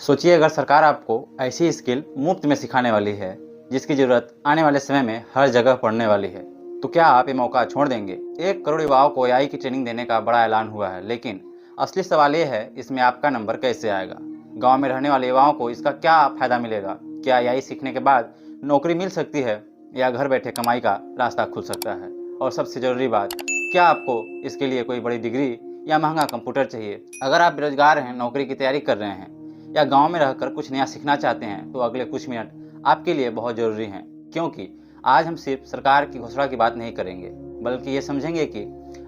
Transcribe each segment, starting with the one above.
सोचिए अगर सरकार आपको ऐसी स्किल मुफ्त में सिखाने वाली है जिसकी ज़रूरत आने वाले समय में हर जगह पड़ने वाली है, तो क्या आप ये मौका छोड़ देंगे? 1 करोड़ युवाओं को एआई की ट्रेनिंग देने का बड़ा ऐलान हुआ है, लेकिन असली सवाल ये है, इसमें आपका नंबर कैसे आएगा? गांव में रहने वाले युवाओं को इसका क्या फ़ायदा मिलेगा? क्या एआई सीखने के बाद नौकरी मिल सकती है या घर बैठे कमाई का रास्ता खुल सकता है? और सबसे ज़रूरी बात, क्या आपको इसके लिए कोई बड़ी डिग्री या महंगा कंप्यूटर चाहिए? अगर आप बेरोजगार हैं, नौकरी की तैयारी कर रहे हैं या गांव में रहकर कुछ नया सीखना चाहते हैं, तो अगले कुछ मिनट आपके लिए बहुत ज़रूरी हैं, क्योंकि आज हम सिर्फ सरकार की घोषणा की बात नहीं करेंगे, बल्कि ये समझेंगे कि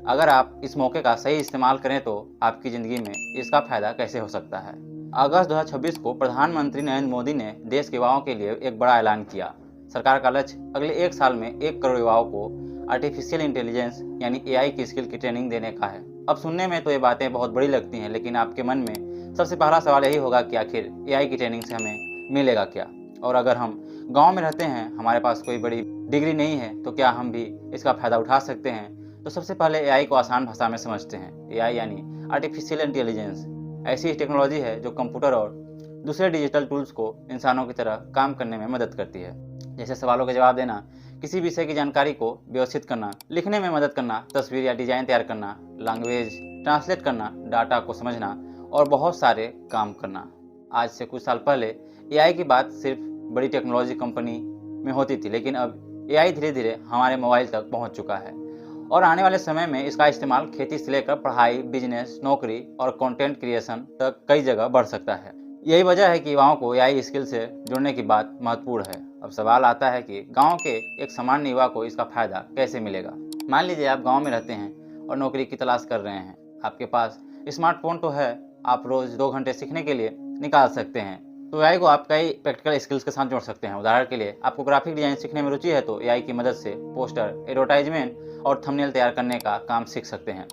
अगर आप इस मौके का सही इस्तेमाल करें तो आपकी ज़िंदगी में इसका फायदा कैसे हो सकता है। अगस्त 2026 को प्रधानमंत्री नरेंद्र मोदी ने देश के युवाओं के लिए एक बड़ा ऐलान किया। सरकार का लक्ष्य अगले 1 साल में 1 करोड़ युवाओं को आर्टिफिशियल इंटेलिजेंस यानी एआई की स्किल की ट्रेनिंग देने का है। अब सुनने में तो ये बातें बहुत बड़ी लगती हैं, लेकिन आपके मन में सबसे पहला सवाल यही होगा कि आखिर एआई की ट्रेनिंग से हमें मिलेगा क्या? और अगर हम गांव में रहते हैं, हमारे पास कोई बड़ी डिग्री नहीं है, तो क्या हम भी इसका फ़ायदा उठा सकते हैं? तो सबसे पहले एआई को आसान भाषा में समझते हैं। एआई यानी आर्टिफिशियल इंटेलिजेंस ऐसी टेक्नोलॉजी है जो कंप्यूटर और दूसरे डिजिटल टूल्स को इंसानों की तरह काम करने में मदद करती है। जैसे सवालों के जवाब देना, किसी विषय की जानकारी को व्यवस्थित करना, लिखने में मदद करना, तस्वीर या डिजाइन तैयार करना, लैंग्वेज ट्रांसलेट करना, डाटा को समझना और बहुत सारे काम करना। आज से कुछ साल पहले एआई की बात सिर्फ बड़ी टेक्नोलॉजी कंपनी में होती थी, लेकिन अब एआई धीरे धीरे हमारे मोबाइल तक पहुंच चुका है और आने वाले समय में इसका इस्तेमाल खेती से लेकर पढ़ाई, बिजनेस, नौकरी और कंटेंट क्रिएशन तक कई जगह बढ़ सकता है। यही वजह है कि युवाओं को एआई स्किल से जुड़ने की बात महत्वपूर्ण है। अब सवाल आता है कि गाँव के एक सामान्य युवा को इसका फायदा कैसे मिलेगा। मान लीजिए आप गाँव में रहते हैं और नौकरी की तलाश कर रहे हैं। आपके पास स्मार्टफोन तो है, आप रोज 2 घंटे सीखने के लिए निकाल सकते हैं। तो एआई को आप कई प्रैक्टिकल स्किल्स के साथ जोड़ सकते हैं। उदाहरण के लिए आपको ग्राफिक डिजाइन सीखने में रुचि है, तो एआई की मदद से पोस्टर, एडवर्टाइजमेंट और थंबनेल तैयार करने का काम सीख सकते हैं।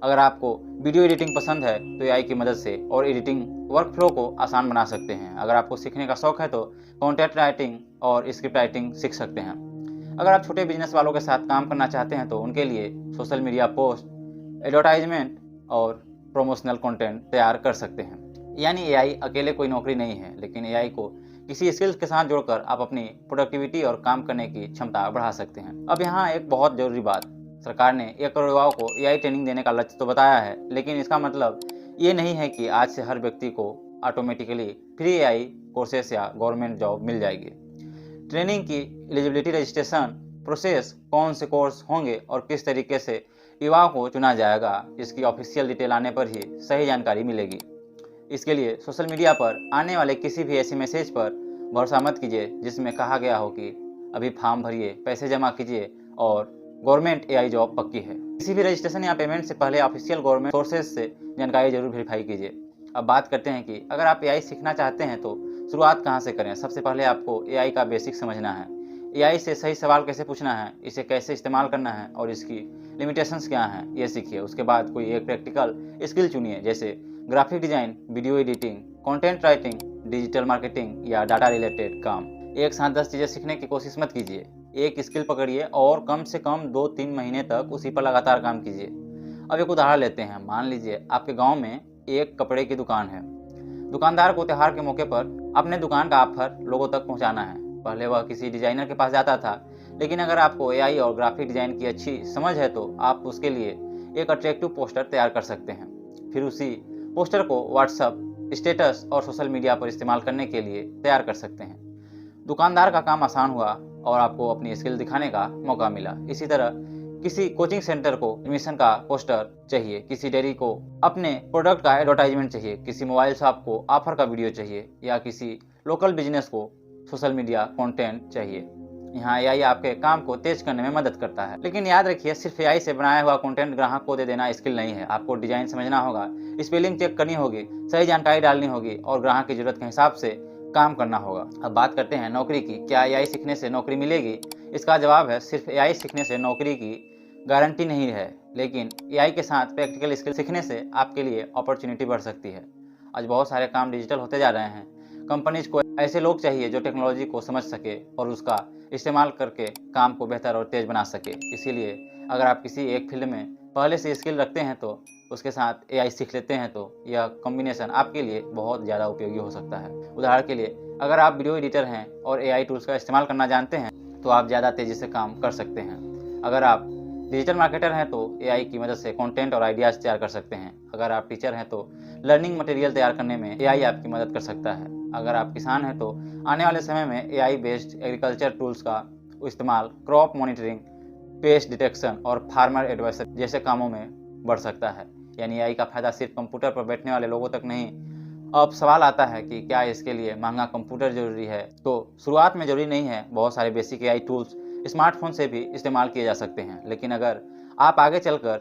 अगर आपको वीडियो एडिटिंग पसंद है, तो एआई की मदद से और एडिटिंग वर्कफ्लो को आसान बना सकते हैं। अगर आपको सीखने का शौक है तो कॉन्टेंट राइटिंग और स्क्रिप्ट राइटिंग सीख सकते हैं। अगर आप छोटे बिजनेस वालों के साथ काम करना चाहते हैं, तो उनके लिए सोशल मीडिया पोस्ट, एडवर्टाइजमेंट और प्रमोशनल कंटेंट तैयार कर सकते हैं। यानी एआई अकेले कोई नौकरी नहीं है, लेकिन एआई को किसी स्किल्स के साथ जोड़कर आप अपनी प्रोडक्टिविटी और काम करने की क्षमता बढ़ा सकते हैं। अब यहाँ एक बहुत जरूरी बात, सरकार ने 1 करोड़ युवाओं को एआई ट्रेनिंग देने का लक्ष्य तो बताया है, लेकिन इसका मतलब ये नहीं है कि आज से हर व्यक्ति को ऑटोमेटिकली फ्री एआई कोर्सेस या गवर्नमेंट जॉब मिल जाएगी। ट्रेनिंग की एलिजिबिलिटी, रजिस्ट्रेशन प्रोसेस, कौन से कोर्स होंगे और किस तरीके से युवाओं को चुना जाएगा, इसकी ऑफिशियल डिटेल आने पर ही सही जानकारी मिलेगी। इसके लिए सोशल मीडिया पर आने वाले किसी भी ऐसे मैसेज पर भरोसा मत कीजिए जिसमें कहा गया हो कि अभी फॉर्म भरिए, पैसे जमा कीजिए और गवर्नमेंट एआई जॉब पक्की है। किसी भी रजिस्ट्रेशन या पेमेंट से पहले ऑफिशियल गवर्नमेंट सोर्सेज से जानकारी जरूर वेरीफाई कीजिए। अब बात करते हैं कि अगर आप एआई सीखना चाहते हैं तो शुरुआत कहाँ से करें। सबसे पहले आपको एआई का बेसिक समझना है। एआई से सही सवाल कैसे पूछना है, इसे कैसे इस्तेमाल करना है और इसकी लिमिटेशंस क्या हैं, ये सीखिए। उसके बाद कोई एक प्रैक्टिकल स्किल चुनिए, जैसे graphic design, video editing, content writing, digital marketing या डाटा रिलेटेड काम। एक साथ 10 चीज़ें सीखने की कोशिश मत कीजिए। एक स्किल पकड़िए और कम से कम 2-3 महीने तक उसी पर लगातार काम कीजिए। अब एक उदाहरण लेते हैं। मान लीजिए आपके गाँव में एक कपड़े की दुकान है। दुकानदार को त्योहार के मौके पर अपने दुकान का ऑफर लोगों तक पहुंचाना है। पहले वह किसी डिजाइनर के पास जाता था, लेकिन अगर आपको एआई और ग्राफिक डिजाइन की अच्छी समझ है तो आप उसके लिए एक अट्रैक्टिव पोस्टर तैयार कर सकते हैं। फिर उसी पोस्टर को व्हाट्सएप स्टेटस और सोशल मीडिया पर इस्तेमाल करने के लिए तैयार कर सकते हैं। दुकानदार का काम आसान हुआ और आपको अपनी स्किल दिखाने का मौका मिला। इसी तरह किसी कोचिंग सेंटर को एडमिशन का पोस्टर चाहिए, किसी डेयरी को अपने प्रोडक्ट का एडवर्टाइजमेंट चाहिए, किसी मोबाइल शॉप को ऑफर का वीडियो चाहिए या किसी लोकल बिजनेस को सोशल मीडिया कंटेंट चाहिए। यहाँ एआई आपके काम को तेज करने में मदद करता है, लेकिन याद रखिए, सिर्फ एआई से बनाया हुआ कंटेंट ग्राहक को दे देना स्किल नहीं है। आपको डिजाइन समझना होगा, स्पेलिंग चेक करनी होगी, सही जानकारी डालनी होगी और ग्राहक की जरूरत के हिसाब से काम करना होगा। अब बात करते हैं नौकरी की। क्या एआई सीखने से नौकरी मिलेगी? इसका जवाब है, सिर्फ एआई सीखने से नौकरी की गारंटी नहीं है, लेकिन एआई के साथ प्रैक्टिकल स्किल सीखने से आपके लिए अपॉर्चुनिटी बढ़ सकती है। आज बहुत सारे काम डिजिटल होते जा रहे हैं। कंपनीज को ऐसे लोग चाहिए जो टेक्नोलॉजी को समझ सके और उसका इस्तेमाल करके काम को बेहतर और तेज बना सके। इसीलिए अगर आप किसी एक फील्ड में पहले से स्किल रखते हैं तो उसके साथ एआई सीख लेते हैं तो यह कॉम्बिनेशन आपके लिए बहुत ज़्यादा उपयोगी हो सकता है। उदाहरण के लिए, अगर आप वीडियो एडिटर हैं और एआई टूल्स का इस्तेमाल करना जानते हैं तो आप ज़्यादा तेज़ी से काम कर सकते हैं। अगर आप डिजिटल मार्केटर हैं तो एआई की मदद से कंटेंट और आइडियाज़ तैयार कर सकते हैं। अगर आप टीचर हैं तो लर्निंग मटेरियल तैयार करने में एआई आपकी मदद कर सकता है। अगर आप किसान हैं तो आने वाले समय में एआई बेस्ड एग्रीकल्चर टूल्स का इस्तेमाल क्रॉप मॉनिटरिंग, पेस्ट डिटेक्शन और फार्मर एडवाइजर जैसे कामों में बढ़ सकता है। यानी एआई का फायदा सिर्फ कंप्यूटर पर बैठने वाले लोगों तक नहीं। अब सवाल आता है कि क्या इसके लिए महंगा कंप्यूटर जरूरी है? तो शुरुआत में जरूरी नहीं है। बहुत सारे बेसिक एआई टूल्स स्मार्टफोन से भी इस्तेमाल किए जा सकते हैं। लेकिन अगर आप आगे चलकर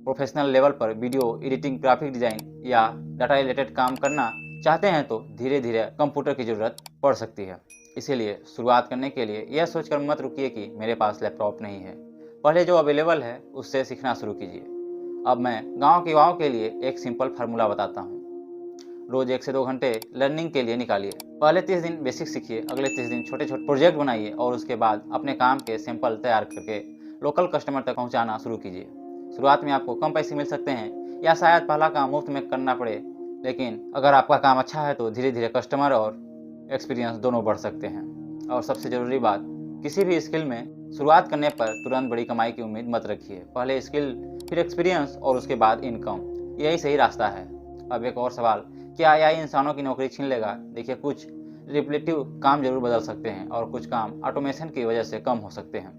प्रोफेशनल लेवल पर वीडियो एडिटिंग, ग्राफिक डिजाइन या डाटा रिलेटेड काम करना चाहते हैं तो धीरे धीरे कंप्यूटर की ज़रूरत पड़ सकती है। इसीलिए शुरुआत करने के लिए यह सोचकर मत रुकिए कि मेरे पास लैपटॉप नहीं है। पहले जो अवेलेबल है उससे सीखना शुरू कीजिए। अब मैं गांव के युवाओं के लिए एक सिंपल फार्मूला बताता हूँ। रोज 1 से 2 घंटे लर्निंग के लिए निकालिए। पहले 30 दिन बेसिक सीखिए, अगले 30 दिन छोटे छोटे प्रोजेक्ट बनाइए और उसके बाद अपने काम के सैंपल तैयार करके लोकल कस्टमर तक पहुंचाना शुरू कीजिए। शुरुआत में आपको कम पैसे मिल सकते हैं या शायद पहला काम मुफ्त में करना पड़े, लेकिन अगर आपका काम अच्छा है तो धीरे धीरे कस्टमर और एक्सपीरियंस दोनों बढ़ सकते हैं। और सबसे ज़रूरी बात, किसी भी स्किल में शुरुआत करने पर तुरंत बड़ी कमाई की उम्मीद मत रखिए। पहले स्किल, फिर एक्सपीरियंस और उसके बाद इनकम, यही सही रास्ता है। अब एक और सवाल, क्या एआई इंसानों की नौकरी छीन लेगा? देखिए, कुछ रिपीटेटिव काम जरूर बदल सकते हैं और कुछ काम ऑटोमेशन की वजह से कम हो सकते हैं,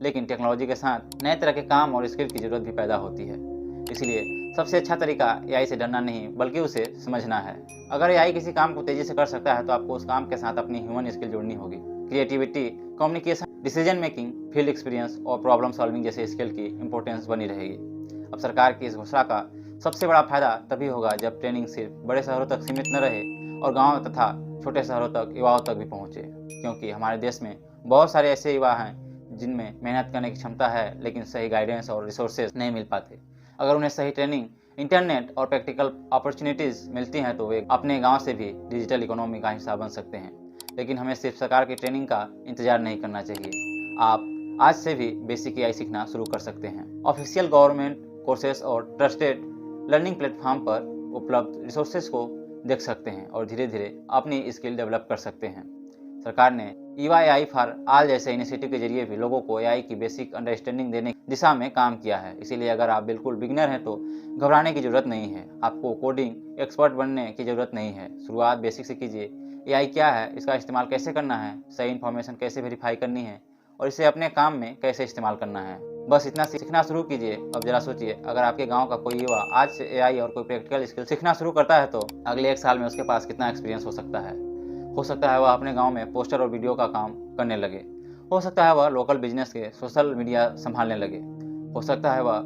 लेकिन टेक्नोलॉजी के साथ नए तरह के काम और स्किल की जरूरत भी पैदा होती है। इसलिए सबसे अच्छा तरीका एआई से डरना नहीं बल्कि उसे समझना है। अगर एआई किसी काम को तेजी से कर सकता है तो आपको उस काम के साथ अपनी ह्यूमन स्किल जोड़नी होगी। Creativity, communication, decision making, field experience और प्रॉब्लम सॉल्विंग जैसे स्किल की इंपॉर्टेंस बनी रहेगी। अब सरकार की इस घोषणा का सबसे बड़ा फायदा तभी होगा जब ट्रेनिंग सिर्फ बड़े शहरों तक सीमित न रहे और गांव तथा छोटे शहरों तक युवाओं तक भी पहुंचे, क्योंकि हमारे देश में बहुत सारे ऐसे युवा हैं जिनमें मेहनत करने की क्षमता है लेकिन सही गाइडेंस और रिसोर्सेज नहीं मिल पाते। अगर उन्हें सही ट्रेनिंग, इंटरनेट और प्रैक्टिकल अपॉर्चुनिटीज मिलती हैं तो वे अपने गाँव से भी डिजिटल इकोनॉमी का हिस्सा बन सकते हैं। लेकिन हमें सिर्फ सरकार की ट्रेनिंग का इंतजार नहीं करना चाहिए। आप आज से भी बेसिक एआई सीखना शुरू कर सकते हैं। ऑफिशियल गवर्नमेंट कोर्सेस और ट्रस्टेड लर्निंग प्लेटफॉर्म पर उपलब्ध रिसोर्सेज को देख सकते हैं और धीरे धीरे अपनी स्किल डेवलप कर सकते हैं। सरकार ने ईवा एआई फॉर ऑल जैसे इनिशिएटिव के जरिए भी लोगों को एआई की बेसिक अंडरस्टैंडिंग देने की दिशा में काम किया है। इसीलिए अगर आप बिल्कुल बिगिनर हैं तो घबराने की जरूरत नहीं है। आपको कोडिंग एक्सपर्ट बनने की जरूरत नहीं है। शुरुआत बेसिक से कीजिए। एआई क्या है, इसका इस्तेमाल कैसे करना है, सही इन्फॉर्मेशन कैसे वेरीफाई करनी है और इसे अपने काम में कैसे इस्तेमाल करना है, बस इतना सीखना शुरू कीजिए। अब जरा सोचिए, अगर आपके गांव का कोई युवा आज से एआई और कोई प्रैक्टिकल स्किल सीखना शुरू करता है तो अगले 1 साल में उसके पास कितना एक्सपीरियंस हो सकता है। हो सकता है वह अपने गांव में पोस्टर और वीडियो का काम करने लगे। हो सकता है वह लोकल बिजनेस के सोशल मीडिया संभालने लगे। हो सकता है वह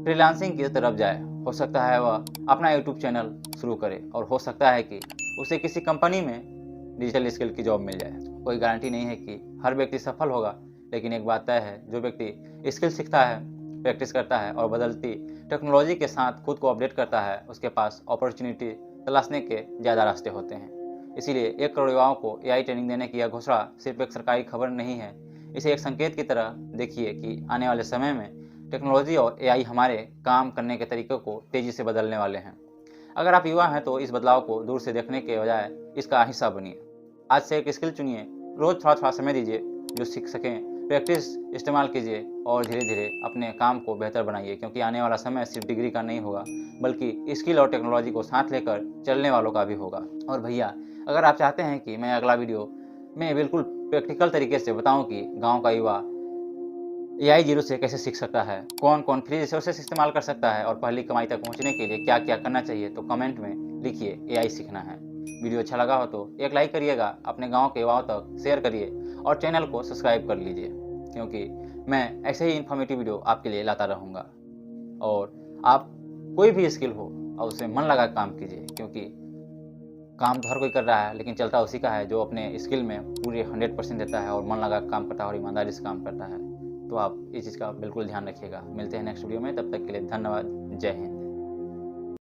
फ्रीलांसिंग की तरफ जाए। हो सकता है वह अपना यूट्यूब चैनल शुरू करे और हो सकता है कि उसे किसी कंपनी में डिजिटल स्किल की जॉब मिल जाए। कोई गारंटी नहीं है कि हर व्यक्ति सफल होगा, लेकिन एक बात तय है, जो व्यक्ति स्किल सीखता है, प्रैक्टिस करता है और बदलती टेक्नोलॉजी के साथ खुद को अपडेट करता है, उसके पास अपॉर्चुनिटी तलाशने के ज़्यादा रास्ते होते हैं। इसीलिए 1 करोड़ युवाओं को एआई ट्रेनिंग देने की यह घोषणा सिर्फ एक सरकारी खबर नहीं है। इसे एक संकेत की तरह देखिए कि आने वाले समय में टेक्नोलॉजी और एआई हमारे काम करने के तरीकों को तेज़ी से बदलने वाले हैं। अगर आप युवा हैं तो इस बदलाव को दूर से देखने के बजाय इसका हिस्सा बनिए। आज से एक स्किल चुनिए, रोज थोड़ा थोड़ा समय दीजिए जो सीख सकें, प्रैक्टिस इस्तेमाल कीजिए और धीरे धीरे अपने काम को बेहतर बनाइए, क्योंकि आने वाला समय सिर्फ डिग्री का नहीं होगा बल्कि स्किल और टेक्नोलॉजी को साथ लेकर चलने वालों का भी होगा। और भैया, अगर आप चाहते हैं कि मैं अगला वीडियो में बिल्कुल प्रैक्टिकल तरीके से बताऊं कि गांव का युवा एआई जीरो से कैसे सीख सकता है, कौन कौन फ्री रिसोर्सेस इस्तेमाल कर सकता है और पहली कमाई तक पहुंचने के लिए क्या क्या करना चाहिए, तो कमेंट में लिखिए एआई सीखना है। वीडियो अच्छा लगा हो तो एक लाइक करिएगा, अपने गांव के युवाओं तक शेयर करिए और चैनल को सब्सक्राइब कर लीजिए, क्योंकि मैं ऐसे ही इन्फॉर्मेटिव वीडियो आपके लिए लाता रहूँगा। और आप कोई भी स्किल हो और उसे मन लगा काम कीजिए, क्योंकि काम तो हर कोई कर रहा है लेकिन चलता उसी का है जो अपने स्किल में पूरे 100% देता है और मन लगा काम करता है और ईमानदारी से काम करता है। तो आप इस चीज़ का बिल्कुल ध्यान रखिएगा। मिलते हैं नेक्स्ट वीडियो में, तब तक के लिए धन्यवाद। जय हिंद।